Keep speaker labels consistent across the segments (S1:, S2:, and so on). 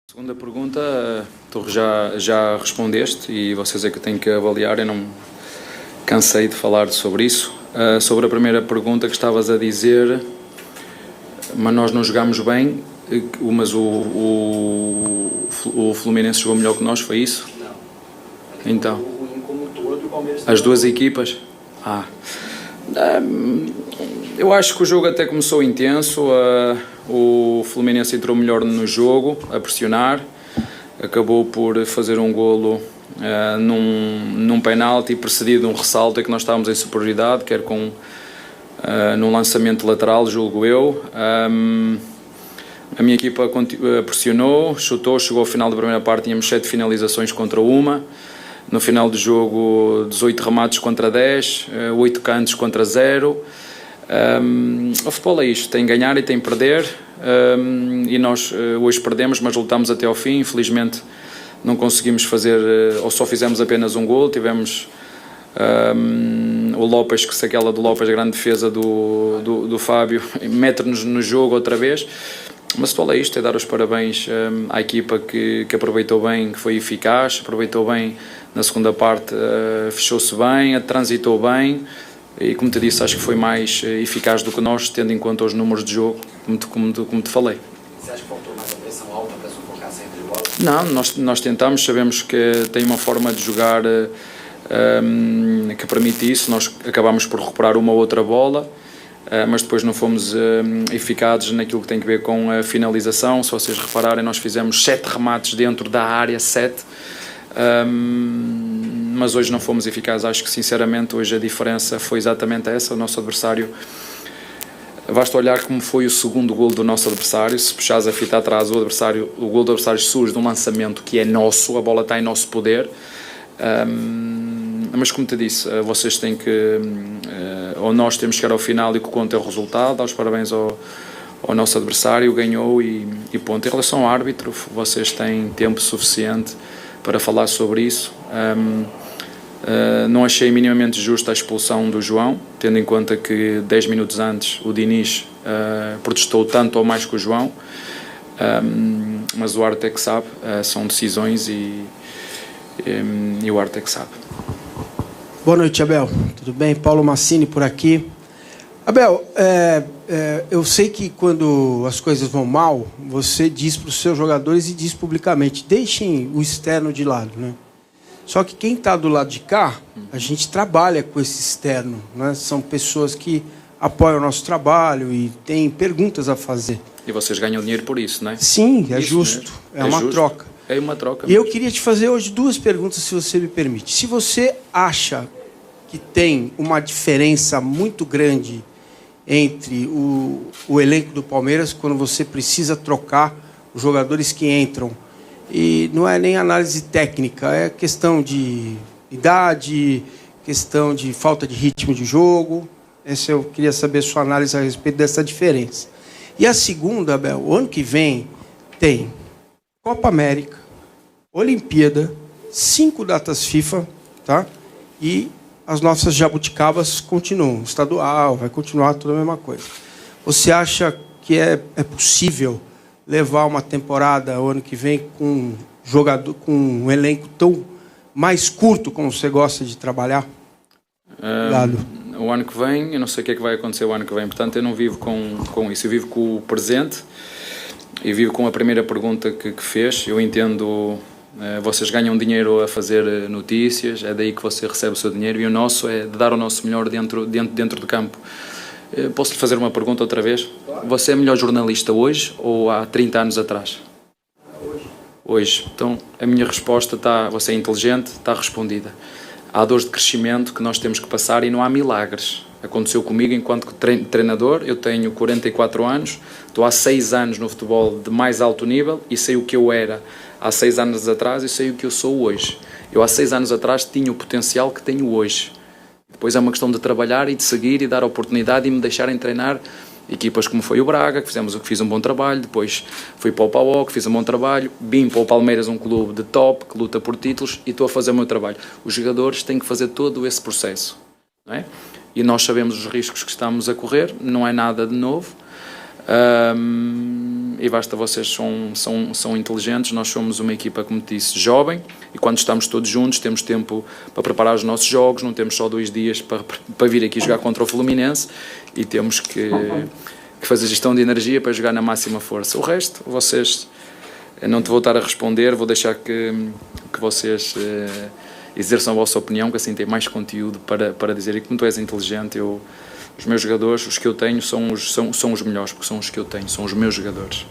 S1: Segunda pergunta, tu já respondeste e vocês é que têm que avaliar, eu não cansei de falar sobre isso. Sobre a primeira pergunta que estavas a dizer, mas nós não jogámos bem, mas o Fluminense jogou melhor que nós, foi isso?
S2: Não.
S1: Então,
S2: Como todo, o Palmeiras
S1: as duas equipas? Eu acho que o jogo até começou intenso, o Fluminense entrou melhor no jogo, a pressionar, acabou por fazer um golo num penalti, precedido de um ressalto em que nós estávamos em superioridade, quer num lançamento lateral, julgo eu. A minha equipa pressionou, chutou, chegou ao final da primeira parte, tínhamos 7 finalizações contra uma. No final do jogo, 18 remates contra 10, 8 cantos contra 0. O futebol é isto, tem ganhar e tem perder, e nós hoje perdemos, mas lutamos até ao fim. Infelizmente não conseguimos fazer, ou só fizemos apenas um gol. Tivemos o Lopes, que se aquela do Lopes, a grande defesa do Fábio, mete-nos no jogo outra vez. Mas o futebol é isto, é dar os parabéns à equipa que aproveitou bem, que foi eficaz, aproveitou bem na segunda parte, fechou-se bem, transitou bem. E como te disse, acho que foi mais eficaz do que nós, tendo em conta os números de jogo, como te falei.
S2: Você acha que faltou mais a pressão alta para sufocar sempre de bola?
S1: Não, nós tentamos, sabemos que tem uma forma de jogar que permite isso. Nós acabamos por recuperar uma ou outra bola, mas depois não fomos eficazes naquilo que tem a ver com a finalização. Se vocês repararem, nós fizemos 7 remates dentro da área, 7. Mas hoje não fomos eficazes. Acho que sinceramente hoje a diferença foi exatamente essa. O nosso adversário, basta olhar como foi o segundo golo do nosso adversário. Se puxares a fita atrás, o golo do adversário surge de um lançamento que é nosso, a bola está em nosso poder. Mas como te disse, vocês têm que, ou nós temos que chegar ao final e que conta é o resultado. Dar os parabéns ao nosso adversário, ganhou e ponto. Em relação ao árbitro, vocês têm tempo suficiente para falar sobre isso. Não achei minimamente justa a expulsão do João, tendo em conta que 10 minutos antes o Diniz protestou tanto ou mais que o João, mas o árbitro é que sabe, são decisões e o árbitro é que sabe.
S3: Boa noite, Abel. Tudo bem? Paulo Massini por aqui. Abel, eu sei que quando as coisas vão mal, você diz para os seus jogadores e diz publicamente, deixem o externo de lado, né? Só que quem está do lado de cá, a gente trabalha com esse externo, né? São pessoas que apoiam o nosso trabalho e têm perguntas a fazer.
S1: E vocês ganham dinheiro por isso, não é?
S3: Sim, é justo. É uma troca.
S1: É uma troca.
S3: E eu queria te fazer hoje 2 perguntas, se você me permite. Se você acha que tem uma diferença muito grande entre o elenco do Palmeiras quando você precisa trocar os jogadores que entram, e não é nem análise técnica, é questão de idade, questão de falta de ritmo de jogo. Essa eu queria saber a sua análise a respeito dessa diferença. E a segunda, Abel, o ano que vem tem Copa América, Olimpíada, 5 datas FIFA, tá? E as nossas jabuticabas continuam, estadual, vai continuar tudo a mesma coisa. Você acha que é possível levar uma temporada o ano que vem com um elenco tão mais curto como você gosta de trabalhar? Obrigado.
S1: O ano que vem, eu não sei o que é que vai acontecer o ano que vem, portanto eu não vivo com isso, eu vivo com o presente e vivo com a primeira pergunta que fez. Eu entendo, vocês ganham dinheiro a fazer notícias, é daí que você recebe o seu dinheiro, e o nosso é de dar o nosso melhor dentro do campo. Posso-lhe fazer uma pergunta outra vez? Você é melhor jornalista hoje ou há 30 anos atrás? Hoje. Então, a minha resposta você é inteligente, está respondida. Há dores de crescimento que nós temos que passar e não há milagres. Aconteceu comigo enquanto treinador, eu tenho 44 anos, estou há 6 anos no futebol de mais alto nível e sei o que eu era há 6 anos atrás e sei o que eu sou hoje. Eu há 6 anos atrás tinha o potencial que tenho hoje. Depois é uma questão de trabalhar e de seguir e dar oportunidade e me deixarem treinar equipas como foi o Braga, que fiz um bom trabalho. Depois fui para o Pauó, que fiz um bom trabalho. Vim para o Palmeiras, um clube de top, que luta por títulos, e estou a fazer o meu trabalho. Os jogadores têm que fazer todo esse processo, não é? E nós sabemos os riscos que estamos a correr, não é nada de novo. E basta, vocês são inteligentes, nós somos uma equipa, como te disse, jovem, e quando estamos todos juntos temos tempo para preparar os nossos jogos, não temos só 2 dias para vir aqui jogar contra o Fluminense, e temos que fazer gestão de energia para jogar na máxima força. O resto, vocês, não te vou estar a responder, vou deixar que vocês exerçam a vossa opinião, que assim tem mais conteúdo para dizer, e como tu és inteligente, os meus jogadores, os que eu tenho, são os melhores, porque são os que eu tenho, são os meus jogadores.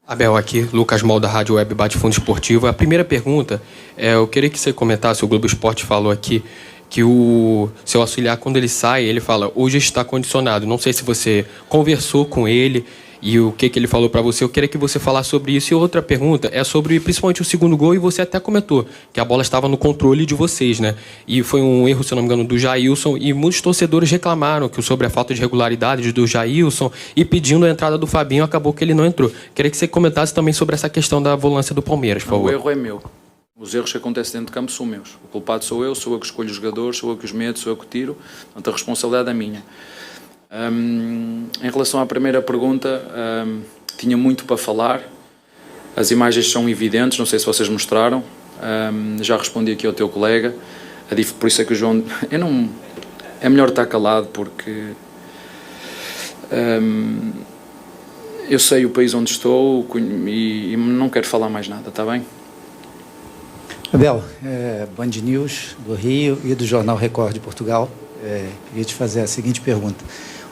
S4: Abel, aqui, Lucas Mol, da Rádio Web Bate Fundo Esportivo. A primeira pergunta, eu queria que você comentasse, o Globo Esporte falou aqui, que o seu auxiliar, quando ele sai, ele fala, hoje está condicionado. Não sei se você conversou com ele e o que ele falou para você. Eu queria que você falasse sobre isso. E outra pergunta é sobre principalmente o segundo gol, e você até comentou que a bola estava no controle de vocês, né? E foi um erro, se eu não me engano, do Jailson, e muitos torcedores reclamaram sobre a falta de regularidade do Jailson e pedindo a entrada do Fabinho, acabou que ele não entrou. Queria que você comentasse também sobre essa questão da volância do Palmeiras, por favor.
S1: O erro é meu. Os erros que acontecem dentro de campo são meus. O culpado sou eu que escolho os jogadores, sou eu que os meto, sou eu que tiro. Portanto, a responsabilidade é minha. Em relação à primeira pergunta, tinha muito para falar. As imagens são evidentes, não sei se vocês mostraram. Já respondi aqui ao teu colega. Por isso é que o João... é melhor estar calado, porque... eu sei o país onde estou e não quero falar mais nada, está bem?
S5: Abel, Band News do Rio e do Jornal Record de Portugal. Queria te fazer a seguinte pergunta.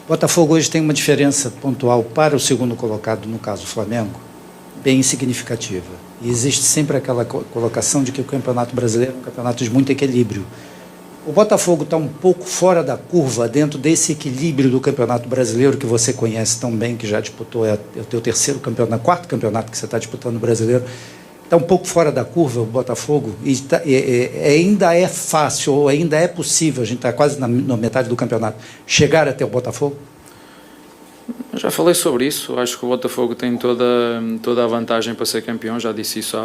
S5: O Botafogo hoje tem uma diferença pontual para o segundo colocado, no caso o Flamengo, bem significativa. E existe sempre aquela colocação de que o Campeonato Brasileiro é um campeonato de muito equilíbrio. O Botafogo está um pouco fora da curva dentro desse equilíbrio do Campeonato Brasileiro que você conhece tão bem, que já disputou, é o teu terceiro campeonato, quarto campeonato que você está disputando no Brasileiro. Está um pouco fora da curva o Botafogo e ainda é fácil, ou ainda é possível, a gente está quase na metade do campeonato, chegar até o Botafogo?
S1: Eu já falei sobre isso, acho que o Botafogo tem toda a vantagem para ser campeão, já disse isso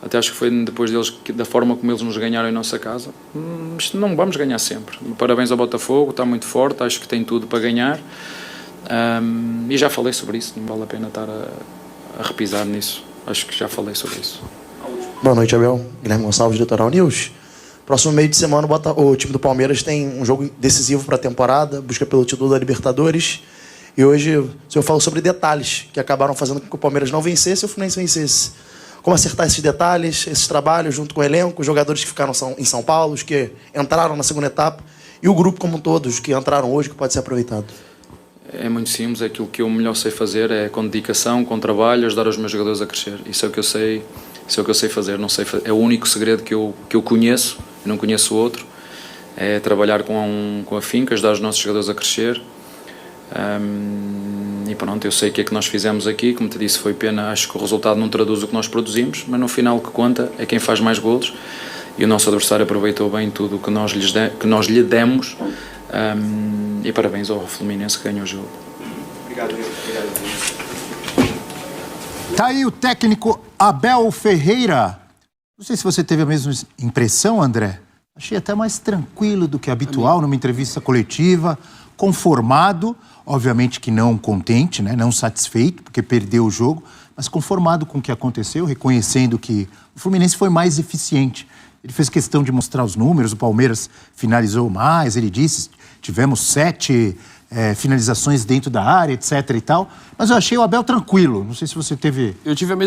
S1: até acho que foi depois deles, da forma como eles nos ganharam em nossa casa. Não vamos ganhar sempre. Parabéns ao Botafogo, está muito forte, acho que tem tudo para ganhar, e já falei sobre isso, não vale a pena estar a repisar nisso. Acho que já falei sobre isso.
S6: Boa noite, Abel. Guilherme Gonçalves, Litoral News. Próximo meio de semana, o time do Palmeiras tem um jogo decisivo para a temporada, busca pelo título da Libertadores. E hoje o senhor falou sobre detalhes que acabaram fazendo com que o Palmeiras não vencesse e o Fluminense vencesse. Como acertar esses detalhes, esses trabalhos junto com o elenco, os jogadores que ficaram em São Paulo, os que entraram na segunda etapa, e o grupo como um todo, os que entraram hoje, que pode ser aproveitado?
S1: É muito simples, aquilo que eu melhor sei fazer é com dedicação, com trabalho, ajudar os meus jogadores a crescer. Isso é o que eu sei, fazer. Não sei, é o único segredo que eu conheço, eu não conheço outro, é trabalhar com afinco, ajudar os nossos jogadores a crescer. E pronto, eu sei o que é que nós fizemos aqui, como te disse, foi pena, acho que o resultado não traduz o que nós produzimos, mas no final o que conta é quem faz mais golos, e o nosso adversário aproveitou bem tudo o que nós lhe demos. E parabéns ao Fluminense que ganhou o jogo.
S2: Obrigado.
S7: Tá aí o técnico Abel Ferreira. Não sei se você teve a mesma impressão, André. Achei até mais tranquilo do que habitual numa entrevista coletiva, conformado, obviamente que não contente, né? Não satisfeito, porque perdeu o jogo, mas conformado com o que aconteceu, reconhecendo que o Fluminense foi mais eficiente. Ele fez questão de mostrar os números, o Palmeiras finalizou mais, ele disse, tivemos 7 finalizações dentro da área, etc e tal, mas eu achei o Abel tranquilo, não sei se você teve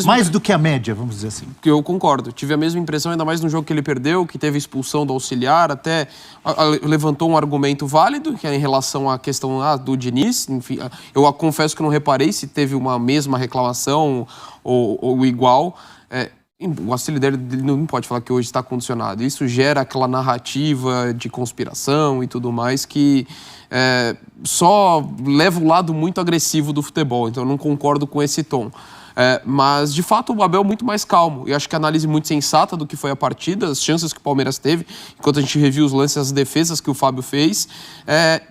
S7: mais do que a média, vamos dizer assim.
S8: Eu concordo, tive a mesma impressão, ainda mais no jogo que ele perdeu, que teve expulsão do auxiliar, até levantou um argumento válido, que é em relação à questão do Diniz, enfim, eu confesso que não reparei se teve uma mesma reclamação ou igual. O auxílio dele não pode falar que hoje está condicionado. Isso gera aquela narrativa de conspiração e tudo mais que só leva o lado muito agressivo do futebol. Então eu não concordo com esse tom. Mas, de fato, o Abel é muito mais calmo. Eu acho que a análise muito sensata do que foi a partida, as chances que o Palmeiras teve, enquanto a gente reviu os lances, as defesas que o Fábio fez.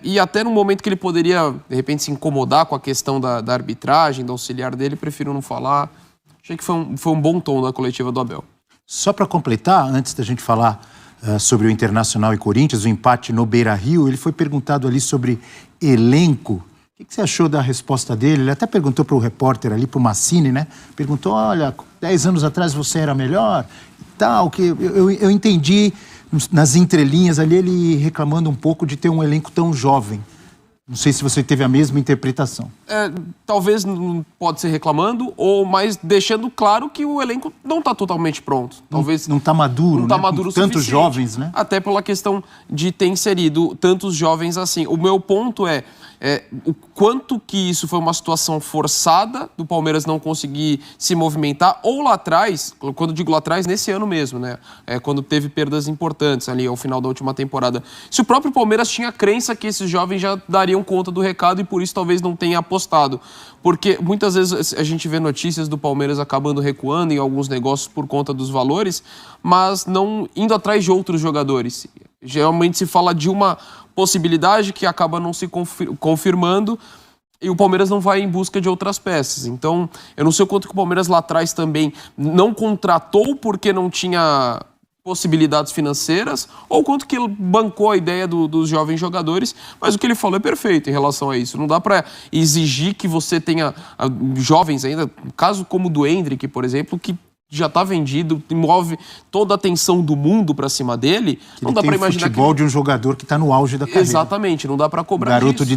S8: E até no momento que ele poderia, de repente, se incomodar com a questão da arbitragem, do auxiliar dele, prefiro não falar. Achei que foi um bom tom da coletiva do Abel.
S7: Só para completar, antes da gente falar sobre o Internacional e Corinthians, o empate no Beira-Rio, ele foi perguntado ali sobre elenco. O que você achou da resposta dele? Ele até perguntou para o repórter ali, para o Massini, né? Perguntou, olha, 10 anos atrás você era melhor e tal. Que eu entendi nas entrelinhas ali ele reclamando um pouco de ter um elenco tão jovem. Não sei se você teve a mesma interpretação.
S8: Talvez não pode ser reclamando, mas deixando claro que o elenco não está totalmente pronto. Talvez
S7: não está maduro,
S8: não tá
S7: né?
S8: maduro
S7: Com tantos
S8: suficiente.
S7: jovens, né?
S8: Até pela questão de ter inserido tantos jovens assim. O meu ponto é o quanto que isso foi uma situação forçada do Palmeiras não conseguir se movimentar, ou lá atrás, quando digo lá atrás, nesse ano mesmo, né? Quando teve perdas importantes ali ao final da última temporada. Se o próprio Palmeiras tinha crença que esses jovens já dariam conta do recado e por isso talvez não tenha apostado. Porque muitas vezes a gente vê notícias do Palmeiras acabando recuando em alguns negócios por conta dos valores, mas não indo atrás de outros jogadores. Geralmente se fala de uma possibilidade que acaba não se confirmando e o Palmeiras não vai em busca de outras peças. Então, eu não sei o quanto que o Palmeiras lá atrás também não contratou porque não tinha possibilidades financeiras, ou quanto que ele bancou a ideia dos jovens jogadores, mas o que ele falou é perfeito em relação a isso. Não dá para exigir que você tenha jovens ainda, caso como o do Endrick, por exemplo, que já está vendido, move toda a atenção do mundo para cima dele. Não dá para imaginar
S7: futebol de um jogador que está no auge da carreira.
S8: Exatamente, não dá para cobrar
S7: Garoto
S8: disso.
S7: de